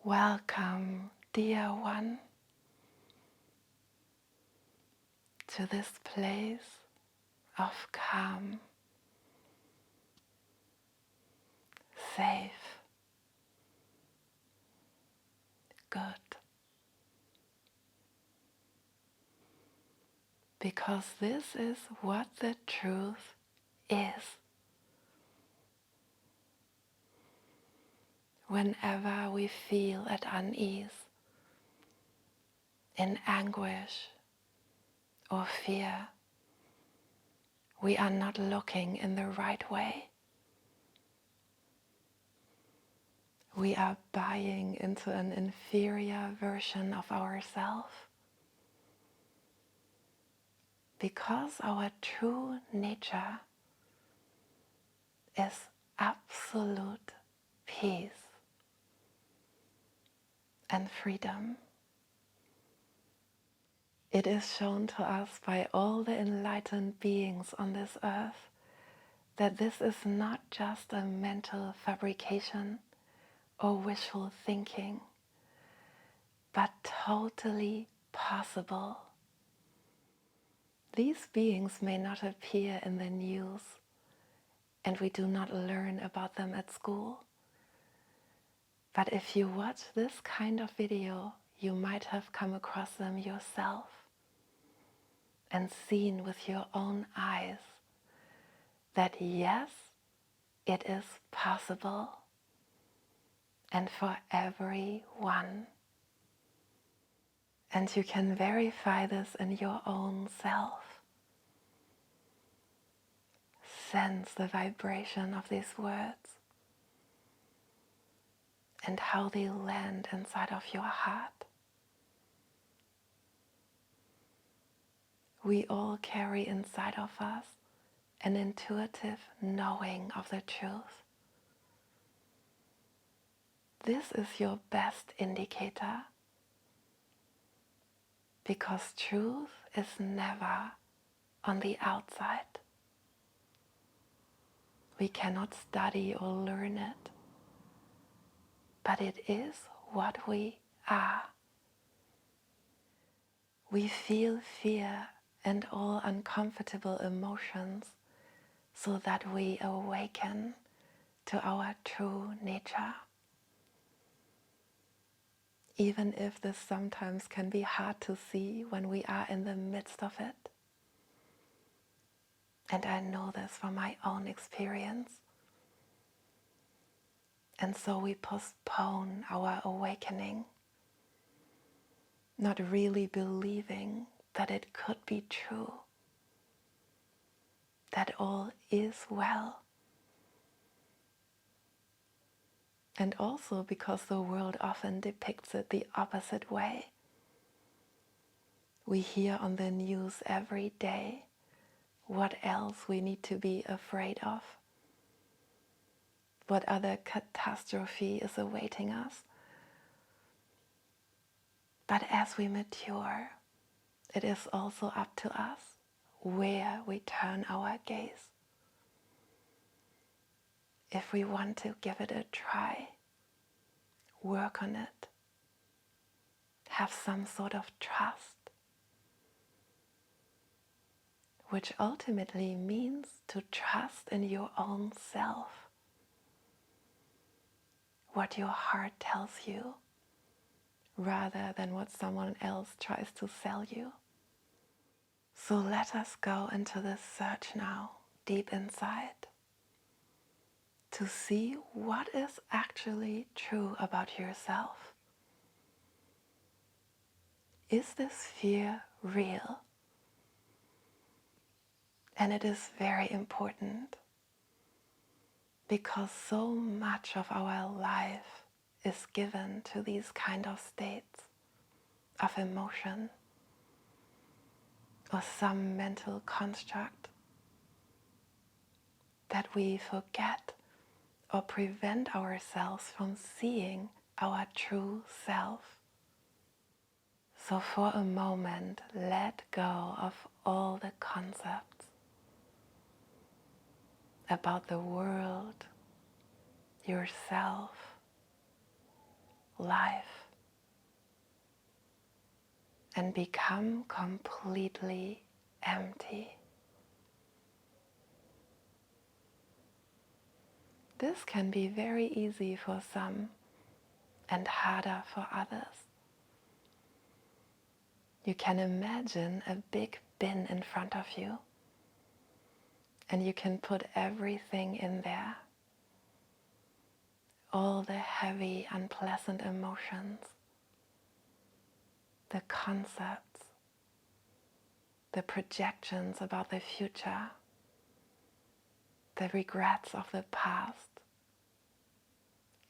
Welcome, dear one, to this place of calm, safe, good. Because this is what the truth is. Whenever we feel at unease, in anguish or fear, we are not looking in the right way. We are buying into an inferior version of ourselves. Because our true nature is absolute peace and freedom. It is shown to us by all the enlightened beings on this earth that this is not just a mental fabrication or wishful thinking, but totally possible. These beings may not appear in the news, and we do not learn about them at school. But if you watch this kind of video, you might have come across them yourself and seen with your own eyes that yes, it is possible, and for everyone. And you can verify this in your own self. Sense the vibration of these words and how they land inside of your heart. We all carry inside of us an intuitive knowing of the truth. This is your best indicator, because truth is never on the outside. We cannot study or learn it, but it is what we are. We feel fear and all uncomfortable emotions so that we awaken to our true nature. Even if this sometimes can be hard to see when we are in the midst of it. And I know this from my own experience. And so we postpone our awakening, not really believing that it could be true, that all is well. And also because the world often depicts it the opposite way. We hear on the news every day what else we need to be afraid of, what other catastrophe is awaiting us. But as we mature, it is also up to us where we turn our gaze. If we want to give it a try, work on it, have some sort of trust, which ultimately means to trust in your own self, what your heart tells you, rather than what someone else tries to sell you. So let us go into this search now, deep inside, to see what is actually true about yourself. Is this fear real? And it is very important because so much of our life is given to these kind of states of emotion or some mental construct that we forget or prevent ourselves from seeing our true self. So for a moment, let go of all the concepts about the world, yourself, life and become completely empty. This can be very easy for some and harder for others. You can imagine a big bin in front of you, and you can put everything in there. All the heavy, unpleasant emotions, the concepts, the projections about the future, the regrets of the past,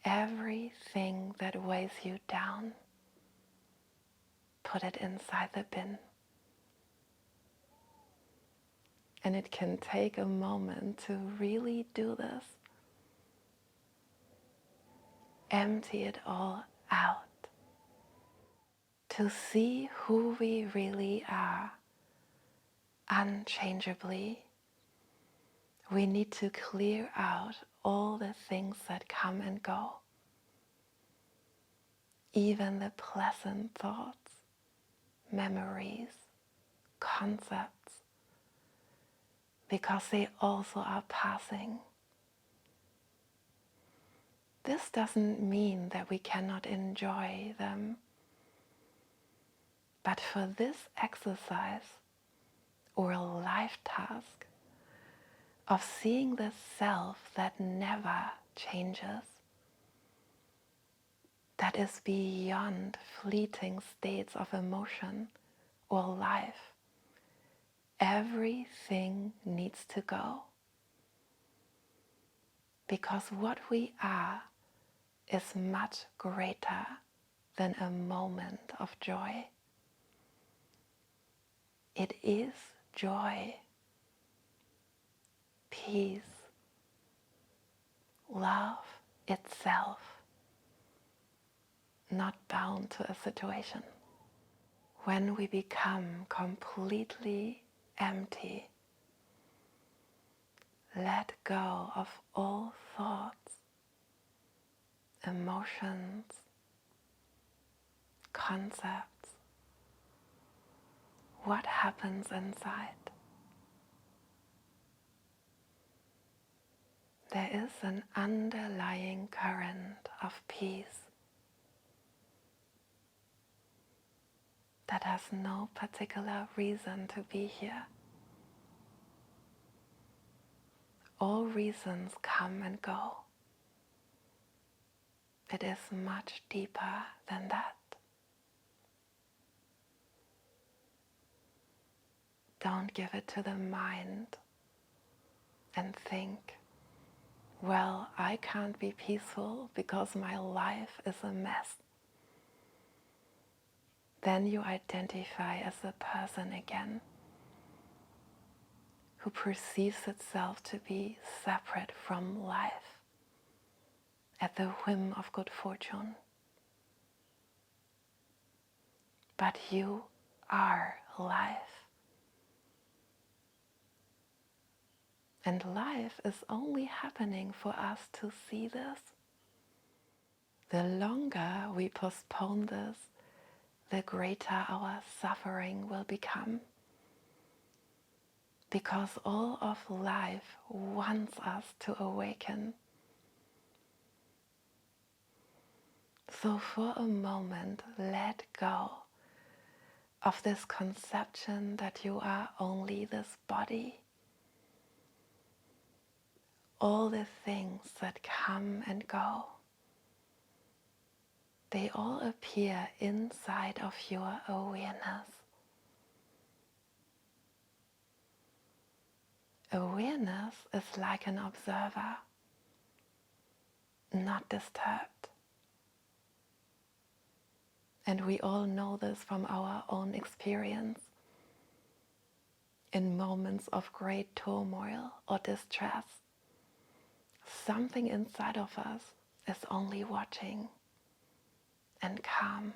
everything that weighs you down, put it inside the bin. And it can take a moment to really do this. Empty it all out. To see who we really are, unchangeably, we need to clear out all the things that come and go. Even the pleasant thoughts, memories, concepts, because they also are passing. This doesn't mean that we cannot enjoy them, but for this exercise or a life task of seeing the self that never changes, that is beyond fleeting states of emotion or life, everything needs to go. Because what we are is much greater than a moment of joy. It is joy, peace, love itself, not bound to a situation. When we become completely empty, let go of all thoughts, emotions, concepts. What happens inside? There is an underlying current of peace that has no particular reason to be here. All reasons come and go. It is much deeper than that. Don't give it to the mind and think, well, I can't be peaceful because my life is a mess. Then you identify as a person again who perceives itself to be separate from life, at the whim of good fortune. But you are life. And life is only happening for us to see this. The longer we postpone this, the greater our suffering will become. Because all of life wants us to awaken. So for a moment, let go of this conception that you are only this body. All the things that come and go, they all appear inside of your awareness. Awareness is like an observer, not disturbed. And we all know this from our own experience. In moments of great turmoil or distress, something inside of us is only watching and calm.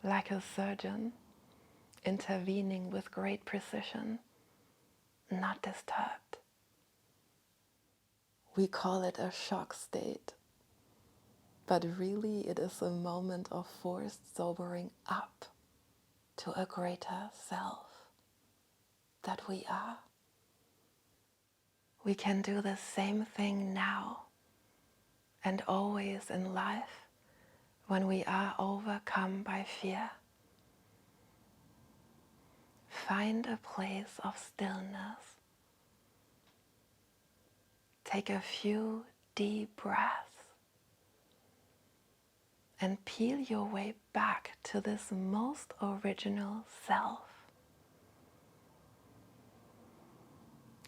Like a surgeon intervening with great precision, not disturbed. We call it a shock state. but really it is a moment of forced sobering up to a greater self that we are. We can do the same thing now and always in life when we are overcome by fear. Find a place of stillness. Take a few deep breaths and peel your way back to this most original self.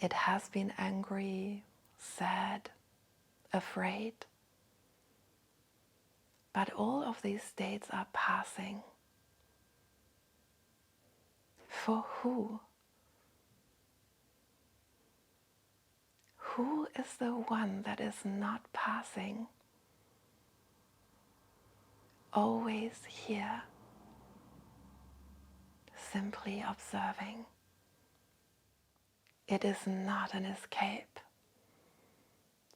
It has been angry, sad, afraid, but all of these states are passing. For who? Who is the one that is not passing? Always here, simply observing. It is not an escape.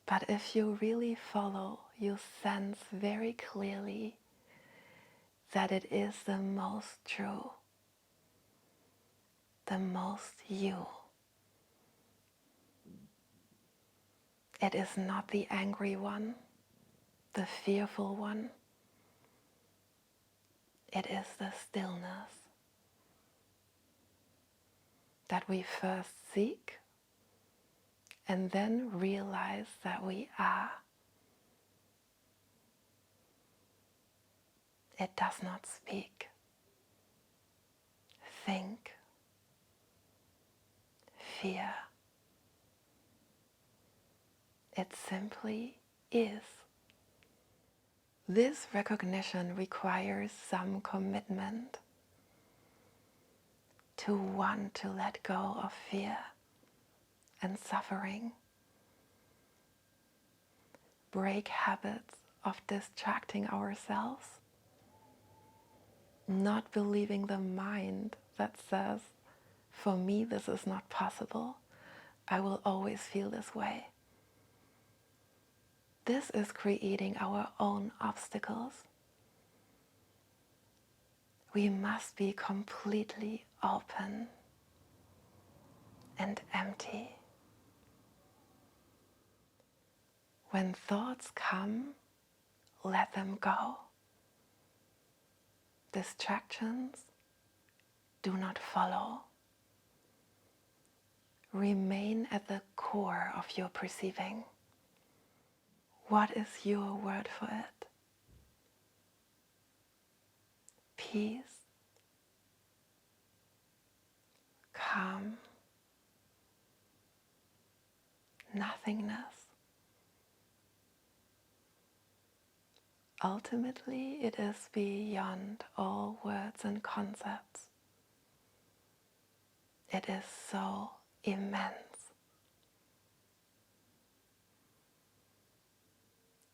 But if you really follow, you sense very clearly that it is the most true, the most you. It is not the angry one, the fearful one. It is the stillness that we first seek and then realize that we are. It does not speak, think, fear. It simply is. This recognition requires some commitment to want to let go of fear and suffering. Break habits of distracting ourselves, not believing the mind that says, for me this is not possible, I will always feel this way. This is creating our own obstacles. We must be completely open and empty. When thoughts come, let them go. Distractions do not follow. Remain at the core of your perceiving. What is your word for it? Peace, calm, nothingness. Ultimately, it is beyond all words and concepts. It is so immense.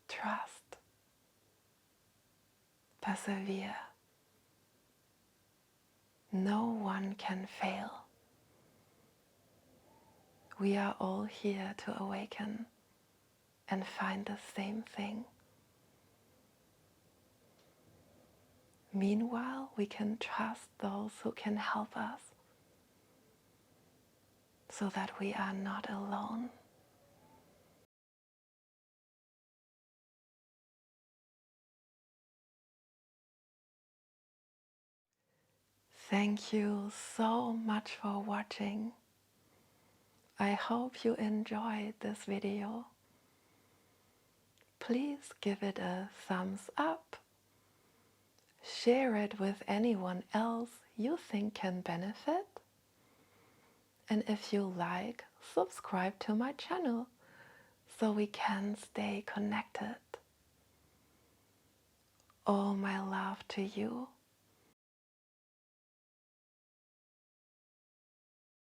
Trust. Persevere. No one can fail. We are all here to awaken and find the same thing. Meanwhile, we can trust those who can help us so that we are not alone. Thank you so much for watching. I hope you enjoyed this video. Please give it a thumbs up. Share it with anyone else you think can benefit. And if you like, subscribe to my channel so we can stay connected. All my love to you.